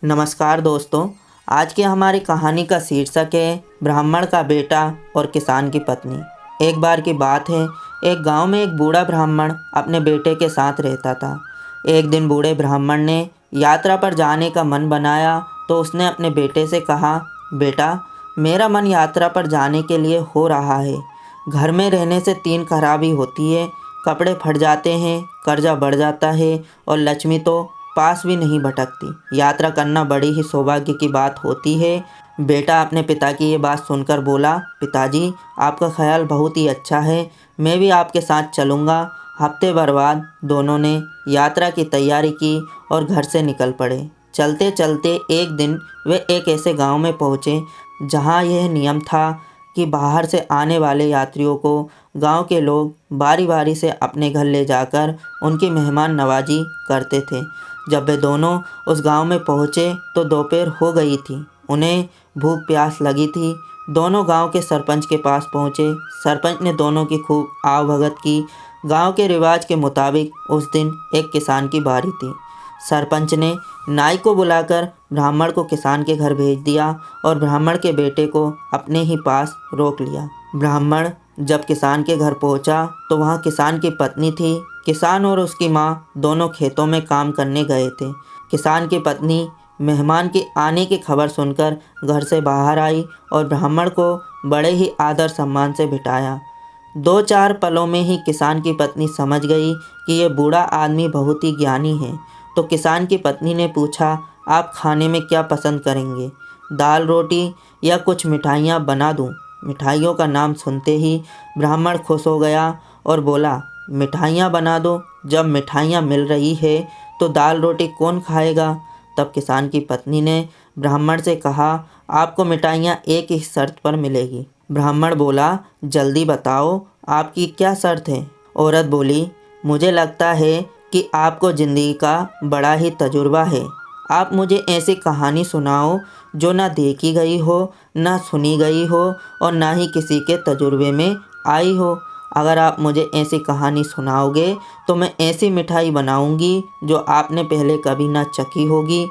नमस्कार दोस्तों। आज की हमारी कहानी का शीर्षक है ब्राह्मण का बेटा और किसान की पत्नी। एक बार की बात है, एक गांव में एक बूढ़ा ब्राह्मण अपने बेटे के साथ रहता था। एक दिन बूढ़े ब्राह्मण ने यात्रा पर जाने का मन बनाया तो उसने अपने बेटे से कहा, बेटा, मेरा मन यात्रा पर जाने के लिए हो रहा है। घर में रहने से तीन खराबी होती है, कपड़े फट जाते हैं, कर्जा बढ़ जाता है और लक्ष्मी तो पास भी नहीं भटकती। यात्रा करना बड़ी ही सौभाग्य की बात होती है। बेटा अपने पिता की ये बात सुनकर बोला, पिताजी, आपका ख्याल बहुत ही अच्छा है, मैं भी आपके साथ चलूँगा। हफ्ते भर बाद दोनों ने यात्रा की तैयारी की और घर से निकल पड़े। चलते चलते एक दिन वे एक ऐसे गांव में पहुँचे जहां यह नियम था कि बाहर से आने वाले यात्रियों को गांव के लोग बारी बारी से अपने घर ले जाकर उनकी मेहमान नवाजी करते थे। जब वे दोनों उस गांव में पहुंचे तो दोपहर हो गई थी। उन्हें भूख प्यास लगी थी। दोनों गांव के सरपंच के पास पहुंचे। सरपंच ने दोनों की खूब आवभगत की। गांव के रिवाज के मुताबिक उस दिन एक किसान की बारी थी। सरपंच ने नाई को बुलाकर ब्राह्मण को किसान के घर भेज दिया और ब्राह्मण के बेटे को अपने ही पास रोक लिया। ब्राह्मण जब किसान के घर पहुंचा तो वहां किसान की पत्नी थी। किसान और उसकी मां दोनों खेतों में काम करने गए थे। किसान की पत्नी मेहमान के आने की खबर सुनकर घर से बाहर आई और ब्राह्मण को बड़े ही आदर सम्मान से बिठाया। दो चार पलों में ही किसान की पत्नी समझ गई कि ये बूढ़ा आदमी बहुत ही ज्ञानी है। तो किसान की पत्नी ने पूछा, आप खाने में क्या पसंद करेंगे? दाल रोटी या कुछ मिठाइयाँ बना दूँ? मिठाइयों का नाम सुनते ही ब्राह्मण खुश हो गया और बोला, मिठाइयाँ बना दो। जब मिठाइयाँ मिल रही है तो दाल रोटी कौन खाएगा? तब किसान की पत्नी ने ब्राह्मण से कहा, आपको मिठाइयाँ एक ही शर्त पर मिलेगी। ब्राह्मण बोला, जल्दी बताओ, आपकी क्या शर्त है? औरत बोली, मुझे लगता है कि आपको ज़िंदगी का बड़ा ही तजुर्बा है। आप मुझे ऐसी कहानी सुनाओ जो ना देखी गई हो, ना सुनी गई हो और ना ही किसी के तजुर्बे में आई हो। अगर आप मुझे ऐसी कहानी सुनाओगे तो मैं ऐसी मिठाई बनाऊंगी जो आपने पहले कभी ना चखी होगी।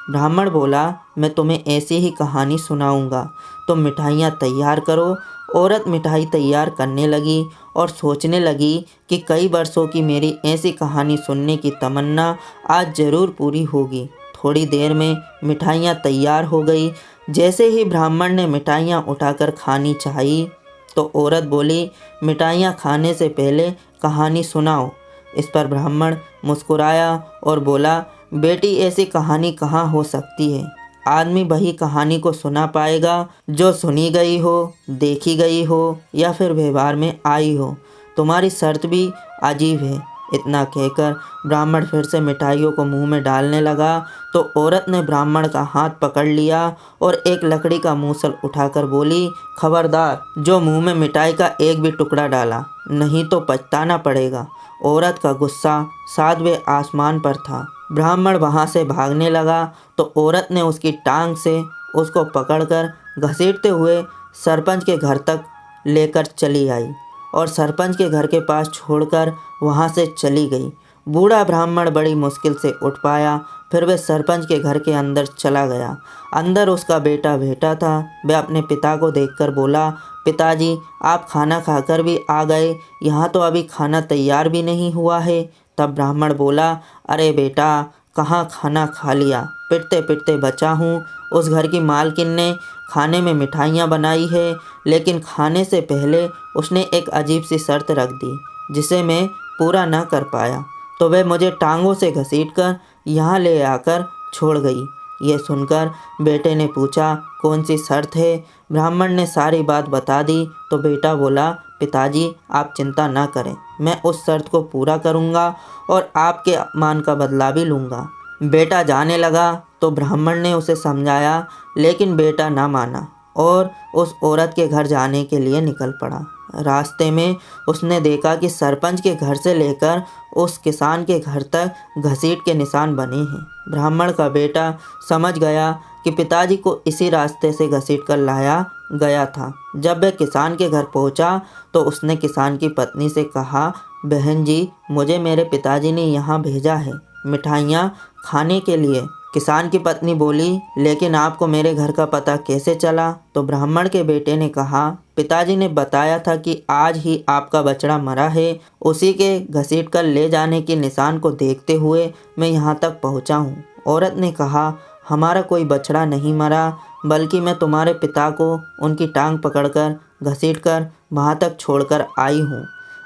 ब्राह्मण बोला, मैं तुम्हें ऐसी ही कहानी सुनाऊंगा, तुम मिठाइयाँ तैयार करो। औरत मिठाई तैयार करने लगी और सोचने लगी कि कई वर्षों की मेरी ऐसी कहानी सुनने की तमन्ना आज ज़रूर पूरी होगी। थोड़ी देर में मिठाइयाँ तैयार हो गई। जैसे ही ब्राह्मण ने मिठाइयाँ उठाकर खानी चाहिए तो औरत बोली, मिठाइयाँ खाने से पहले कहानी सुनाओ। इस पर ब्राह्मण मुस्कुराया और बोला, बेटी, ऐसी कहानी कहाँ हो सकती है? आदमी वही कहानी को सुना पाएगा जो सुनी गई हो, देखी गई हो या फिर व्यवहार में आई हो। तुम्हारी शर्त भी अजीब है। इतना कहकर ब्राह्मण फिर से मिठाइयों को मुंह में डालने लगा तो औरत ने ब्राह्मण का हाथ पकड़ लिया और एक लकड़ी का मूसल उठाकर बोली, खबरदार, जो मुंह में मिठाई का एक भी टुकड़ा डाला, नहीं तो पछताना पड़ेगा। औरत का गुस्सा सातवें आसमान पर था। ब्राह्मण वहां से भागने लगा तो औरत ने उसकी टांग से उसको पकड़कर घसीटते हुए सरपंच के घर तक लेकर चली आई और सरपंच के घर के पास छोड़कर वहां से चली गई। बूढ़ा ब्राह्मण बड़ी मुश्किल से उठ पाया। फिर वह सरपंच के घर के अंदर चला गया। अंदर उसका बेटा बैठा था। वह अपने पिता को देखकर बोला, पिताजी, आप खाना खाकर भी आ गए, यहाँ तो अभी खाना तैयार भी नहीं हुआ है। तब ब्राह्मण बोला, अरे बेटा, कहाँ खाना खा लिया, पिटते पिटते बचा हूँ। उस घर की मालकिन ने खाने में मिठाइयाँ बनाई है, लेकिन खाने से पहले उसने एक अजीब सी शर्त रख दी जिसे मैं पूरा न कर पाया, तो वह मुझे टांगों से घसीटकर यहाँ ले आकर छोड़ गई। यह सुनकर बेटे ने पूछा, कौन सी शर्त है? ब्राह्मण ने सारी बात बता दी तो बेटा बोला, पिताजी, आप चिंता ना करें, मैं उस शर्त को पूरा करूँगा और आपके अपमान का बदला भी लूँगा। बेटा जाने लगा तो ब्राह्मण ने उसे समझाया, लेकिन बेटा ना माना और उस औरत के घर जाने के लिए निकल पड़ा। रास्ते में उसने देखा कि सरपंच के घर से लेकर उस किसान के घर तक घसीट के निशान बने हैं। ब्राह्मण का बेटा समझ गया कि पिताजी को इसी रास्ते से घसीट कर लाया गया था। जब वह किसान के घर पहुंचा तो उसने किसान की पत्नी से कहा, बहन जी, मुझे मेरे पिताजी ने यहाँ भेजा है मिठाइयाँ खाने के लिए। किसान की पत्नी बोली, लेकिन आपको मेरे घर का पता कैसे चला? तो ब्राह्मण के बेटे ने कहा, पिताजी ने बताया था कि आज ही आपका बछड़ा मरा है। उसी के घसीट कर ले जाने के निशान को देखते हुए मैं यहाँ तक पहुँचा हूँ। औरत ने कहा, हमारा कोई बछड़ा नहीं मरा, बल्कि मैं तुम्हारे पिता को उनकी टांग पकड़कर घसीट कर वहाँ तक छोड़कर आई हूँ।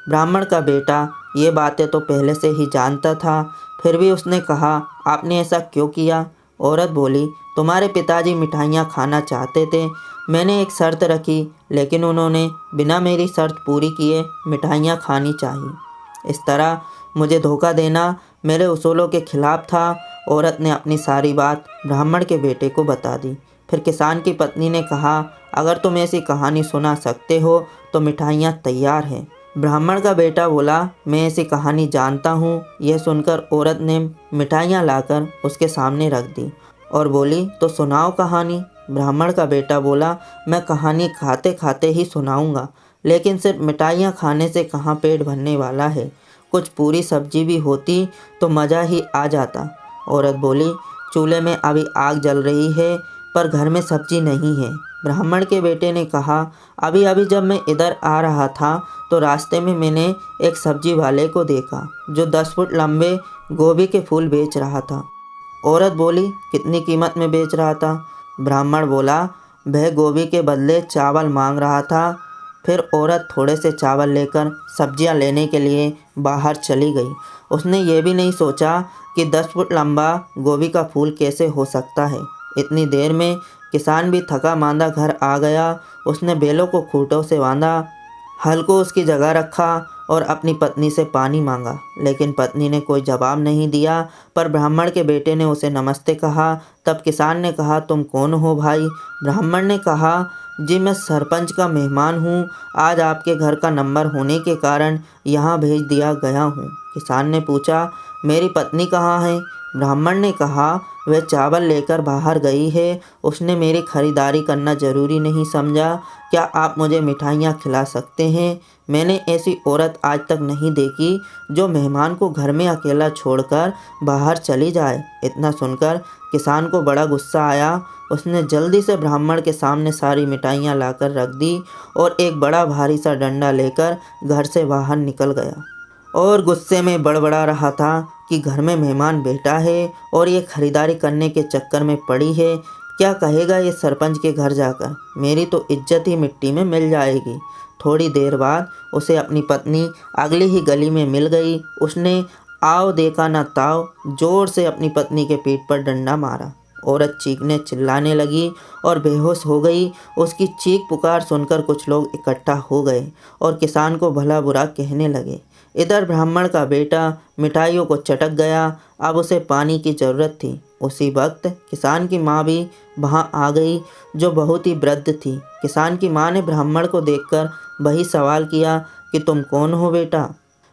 ब्राह्मण का बेटा ये बातें तो पहले से ही जानता था, फिर भी उसने कहा, आपने ऐसा क्यों किया? औरत बोली, तुम्हारे पिताजी मिठाइयाँ खाना चाहते थे। मैंने एक शर्त रखी, लेकिन उन्होंने बिना मेरी शर्त पूरी किए मिठाइयाँ खानी चाहिए। इस तरह मुझे धोखा देना मेरे उसूलों के खिलाफ था। औरत ने अपनी सारी बात ब्राह्मण के बेटे को बता दी। फिर किसान की पत्नी ने कहा, अगर तुम ऐसी कहानी सुना सकते हो तो मिठाइयाँ तैयार हैं। ब्राह्मण का बेटा बोला, मैं ऐसी कहानी जानता हूँ। यह सुनकर औरत ने मिठाइयाँ लाकर उसके सामने रख दी और बोली, तो सुनाओ कहानी। ब्राह्मण का बेटा बोला, मैं कहानी खाते खाते ही सुनाऊंगा, लेकिन सिर्फ मिठाइयाँ खाने से कहाँ पेट भरने वाला है। कुछ पूरी सब्जी भी होती तो मज़ा ही आ जाता। औरत बोली, चूल्हे में अभी आग जल रही है, पर घर में सब्जी नहीं है। ब्राह्मण के बेटे ने कहा, अभी अभी जब मैं इधर आ रहा था तो रास्ते में मैंने एक सब्जी वाले को देखा जो 10 फुट लंबे गोभी के फूल बेच रहा था। औरत बोली, कितनी कीमत में बेच रहा था? ब्राह्मण बोला, वह गोभी के बदले चावल मांग रहा था। फिर औरत थोड़े से चावल लेकर सब्जियां लेने के लिए बाहर चली गई। उसने ये भी नहीं सोचा कि 10 फुट लंबा गोभी का फूल कैसे हो सकता है। इतनी देर में किसान भी थका मांदा घर आ गया। उसने बैलों को खूंटों से बांधा, हल को उसकी जगह रखा और अपनी पत्नी से पानी मांगा, लेकिन पत्नी ने कोई जवाब नहीं दिया। पर ब्राह्मण के बेटे ने उसे नमस्ते कहा। तब किसान ने कहा, तुम कौन हो भाई? ब्राह्मण ने कहा, जी मैं सरपंच का मेहमान हूँ। आज आपके घर का नंबर होने के कारण यहाँ भेज दिया गया हूँ। किसान ने पूछा, मेरी पत्नी कहाँ है? ब्राह्मण ने कहा, वह चावल लेकर बाहर गई है। उसने मेरी खरीदारी करना ज़रूरी नहीं समझा। क्या आप मुझे मिठाइयाँ खिला सकते हैं? मैंने ऐसी औरत आज तक नहीं देखी जो मेहमान को घर में अकेला छोड़कर बाहर चली जाए। इतना सुनकर किसान को बड़ा गुस्सा आया। उसने जल्दी से ब्राह्मण के सामने सारी मिठाइयाँ लाकर रख दी और एक बड़ा भारी सा डंडा लेकर घर से बाहर निकल गया और गुस्से में बड़बड़ा रहा था कि घर में मेहमान बैठा है और ये खरीदारी करने के चक्कर में पड़ी है। क्या कहेगा ये सरपंच के घर जाकर? मेरी तो इज्जत ही मिट्टी में मिल जाएगी। थोड़ी देर बाद उसे अपनी पत्नी अगली ही गली में मिल गई। उसने आओ देखा न ताओ जोर से अपनी पत्नी के पीठ पर डंडा मारा। औरत चीखने चिल्लाने लगी और बेहोश हो गई। उसकी चीख पुकार सुनकर कुछ लोग इकट्ठा हो गए और किसान को भला बुरा कहने लगे। इधर ब्राह्मण का बेटा मिठाइयों को चटक गया। अब उसे पानी की ज़रूरत थी। उसी वक्त किसान की माँ भी वहाँ आ गई, जो बहुत ही वृद्ध थी। किसान की माँ ने ब्राह्मण को देखकर वही सवाल किया कि तुम कौन हो बेटा?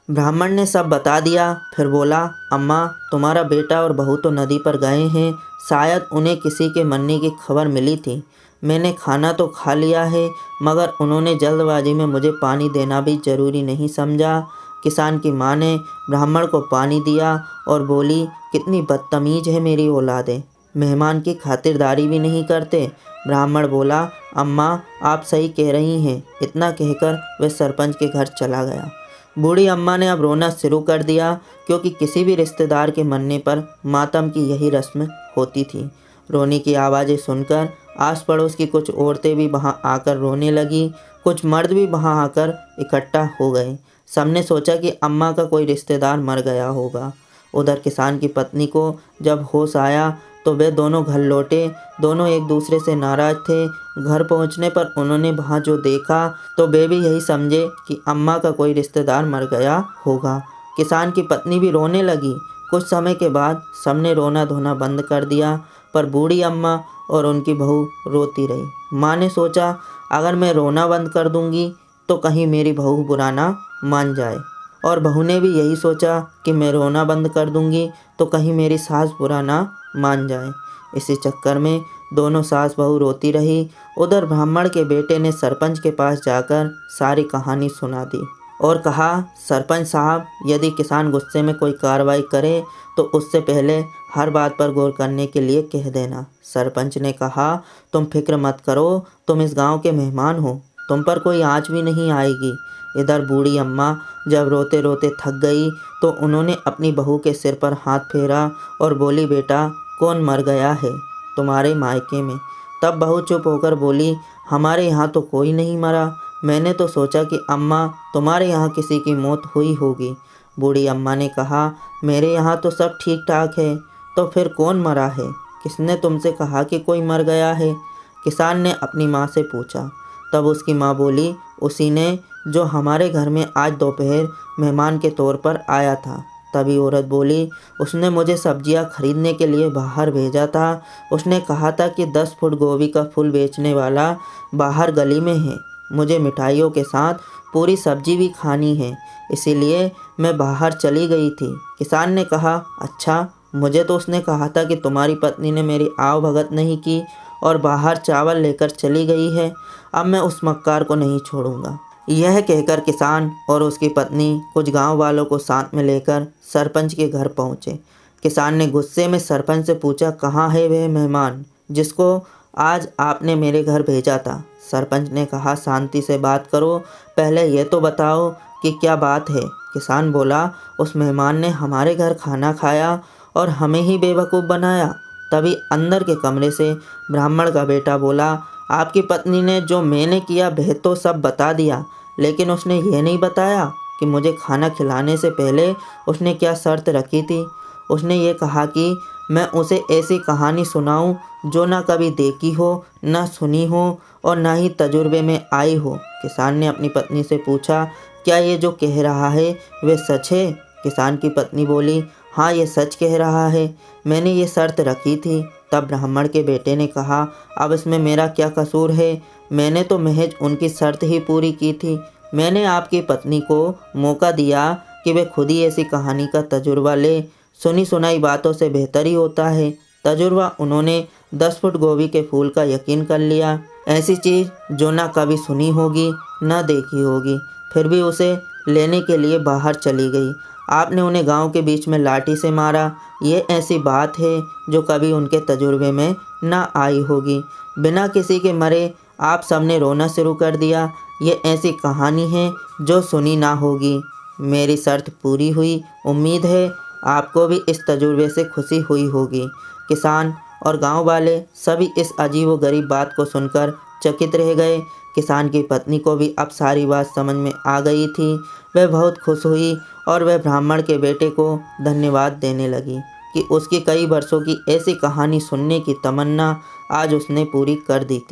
ब्राह्मण ने सब बता दिया। फिर बोला, अम्मा, तुम्हारा बेटा और बहू तो नदी पर गए हैं। शायद उन्हें किसी के मरने की खबर मिली थी। मैंने खाना तो खा लिया है, मगर उन्होंने जल्दबाजी में मुझे पानी देना भी ज़रूरी नहीं समझा। किसान की माँ ने ब्राह्मण को पानी दिया और बोली, कितनी बदतमीज है मेरी औलादें, मेहमान की खातिरदारी भी नहीं करते। ब्राह्मण बोला, अम्मा आप सही कह रही हैं। इतना कहकर वह सरपंच के घर चला गया। बूढ़ी अम्मा ने अब रोना शुरू कर दिया, क्योंकि किसी भी रिश्तेदार के मरने पर मातम की यही रस्म होती थी। रोने की आवाज़ें सुनकर आस पड़ोस की कुछ औरतें भी वहां आकर रोने लगी। कुछ मर्द भी वहां आकर इकट्ठा हो गए। सबने सोचा कि अम्मा का कोई रिश्तेदार मर गया होगा। उधर किसान की पत्नी को जब होश आया तो वे दोनों घर लौटे। दोनों एक दूसरे से नाराज़ थे। घर पहुंचने पर उन्होंने वहां जो देखा तो वे भी यही समझे कि अम्मा का कोई रिश्तेदार मर गया होगा। किसान की पत्नी भी रोने लगी। कुछ समय के बाद सबने रोना धोना बंद कर दिया, पर बूढ़ी अम्मा और उनकी बहू रोती रही। माँ ने सोचा, अगर मैं रोना बंद कर दूंगी तो कहीं मेरी बहू बुरा ना मान जाए, और बहू ने भी यही सोचा कि मैं रोना बंद कर दूंगी तो कहीं मेरी सास बुरा ना मान जाए। इसी चक्कर में दोनों सास बहू रोती रही। उधर ब्राह्मण के बेटे ने सरपंच के पास जाकर सारी कहानी सुना दी और कहा, सरपंच साहब, यदि किसान गुस्से में कोई कार्रवाई करे तो उससे पहले हर बात पर गौर करने के लिए कह देना। सरपंच ने कहा, तुम फिक्र मत करो, तुम इस गांव के मेहमान हो, तुम पर कोई आँच भी नहीं आएगी। इधर बूढ़ी अम्मा जब रोते रोते थक गई तो उन्होंने अपनी बहू के सिर पर हाथ फेरा और बोली, बेटा कौन मर गया है तुम्हारे मायके में? तब बहू चुप होकर बोली, हमारे यहाँ तो कोई नहीं मरा। मैंने तो सोचा कि अम्मा तुम्हारे यहाँ किसी की मौत हुई होगी। बूढ़ी अम्मा ने कहा, मेरे यहाँ तो सब ठीक ठाक है। तो फिर कौन मरा है? किसने तुमसे कहा कि कोई मर गया है? किसान ने अपनी माँ से पूछा। तब उसकी माँ बोली, उसी ने जो हमारे घर में आज दोपहर मेहमान के तौर पर आया था। तभी औरत बोली, उसने मुझे सब्जियां खरीदने के लिए बाहर भेजा था। उसने कहा था कि 10 फुट गोभी का फूल बेचने वाला बाहर गली में है। मुझे मिठाइयों के साथ पूरी सब्जी भी खानी है, इसीलिए मैं बाहर चली गई थी। किसान ने कहा, अच्छा, मुझे तो उसने कहा था कि तुम्हारी पत्नी ने मेरी आव भगत नहीं की और बाहर चावल लेकर चली गई है। अब मैं उस मक्कार को नहीं छोड़ूंगा। यह कहकर किसान और उसकी पत्नी कुछ गांव वालों को साथ में लेकर सरपंच के घर पहुंचे। किसान ने गुस्से में सरपंच से पूछा, कहाँ है वह मेहमान जिसको आज आपने मेरे घर भेजा था? सरपंच ने कहा, शांति से बात करो, पहले ये तो बताओ कि क्या बात है। किसान बोला, उस मेहमान ने हमारे घर खाना खाया और हमें ही बेवकूफ़ बनाया। तभी अंदर के कमरे से ब्राह्मण का बेटा बोला, आपकी पत्नी ने जो मैंने किया वह तो सब बता दिया, लेकिन उसने ये नहीं बताया कि मुझे खाना खिलाने से पहले उसने क्या शर्त रखी थी। उसने ये कहा कि मैं उसे ऐसी कहानी सुनाऊं जो ना कभी देखी हो, ना सुनी हो और ना ही तजुर्बे में आई हो। किसान ने अपनी पत्नी से पूछा, क्या ये जो कह रहा है वह सच है? किसान की पत्नी बोली, हाँ, ये सच कह रहा है, मैंने ये शर्त रखी थी। तब ब्राह्मण के बेटे ने कहा, अब इसमें मेरा क्या कसूर है? मैंने तो महज उनकी शर्त ही पूरी की थी। मैंने आपकी पत्नी को मौका दिया कि वे खुद ही ऐसी कहानी का तजुर्बा ले। सुनी सुनाई बातों से बेहतर ही होता है। तजुर्बा उन्होंने 10 फुट गोभी के फूल का यकीन कर लिया। ऐसी चीज़ जो ना कभी सुनी होगी ना देखी होगी, फिर भी उसे लेने के लिए बाहर चली गई। आपने उन्हें गांव के बीच में लाठी से मारा। ये ऐसी बात है जो कभी उनके तजुर्बे में ना आई होगी। बिना किसी के मरे आप सबने रोना शुरू कर दिया। ये ऐसी कहानी है जो सुनी ना होगी। मेरी शर्त पूरी हुई। उम्मीद है आपको भी इस तजुर्बे से खुशी हुई होगी। किसान और गांव वाले सभी इस अजीब व गरीब बात को सुनकर चकित रह गए। किसान की पत्नी को भी अब सारी बात समझ में आ गई थी। वह बहुत खुश हुई और वह ब्राह्मण के बेटे को धन्यवाद देने लगी कि उसकी कई वर्षों की ऐसी कहानी सुनने की तमन्ना आज उसने पूरी कर दी थी।